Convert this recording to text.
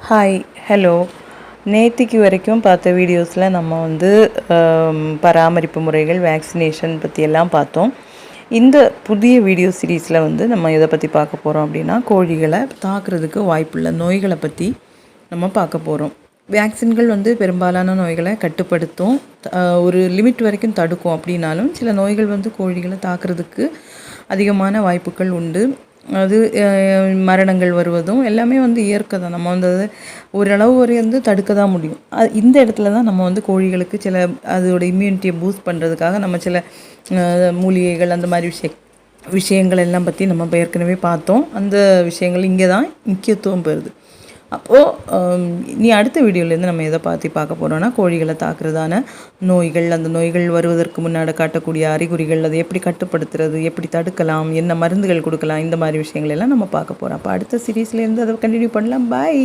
Hi hello நேத்திக்கு வரைக்கும் பார்த்த வீடியோஸில் நம்ம வந்து பராமரிப்பு முறைகள் வேக்சினேஷன் பற்றியெல்லாம் பார்த்தோம். இந்த புதிய வீடியோ சீரீஸில் வந்து நம்ம எதை பற்றி பார்க்க போகிறோம் அப்படின்னா, கோழிகளை தாக்குறதுக்கு வாய்ப்புள்ள நோய்களை பற்றி நம்ம பார்க்க போகிறோம். வேக்சின்கள் வந்து பெரும்பாலான நோய்களை கட்டுப்படுத்தும், ஒரு லிமிட் வரைக்கும் தடுக்கும். அப்படின்னாலும் சில நோய்கள் வந்து கோழிகளை தாக்குறதுக்கு அதிகமான வாய்ப்புகள் உண்டு. அது மரணங்கள் வருவதும் எல்லாமே வந்து இயற்கை தான். நம்ம வந்து ஓரளவு வரை வந்து தடுக்க தான் முடியும். இந்த இடத்துல தான் நம்ம வந்து கோழிகளுக்கு சில அதோட இம்யூனிட்டியை பூஸ்ட் பண்ணுறதுக்காக நம்ம சில மூலிகைகள் அந்த மாதிரி விஷயங்கள் எல்லாம் பற்றி நம்ம ஏற்கனவே பார்த்தோம். அந்த விஷயங்கள் இங்கே தான் முக்கியத்துவம் பெறுது. அப்போது நீ அடுத்த வீடியோலேருந்து நம்ம எதை பார்க்க போகிறோன்னா, கோழிகளை தாக்குறதான நோய்கள், அந்த நோய்கள் வருவதற்கு முன்னாடி காட்டக்கூடிய அறிகுறிகள், அதை எப்படி கட்டுப்படுத்துறது, எப்படி தடுக்கலாம், என்ன மருந்துகள் கொடுக்கலாம், இந்த மாதிரி விஷயங்கள் எல்லாம் நம்ம பார்க்க போகிறோம். அப்போ அடுத்த சீரீஸ்லேருந்து அதை கண்டினியூ பண்ணலாம். பாய்.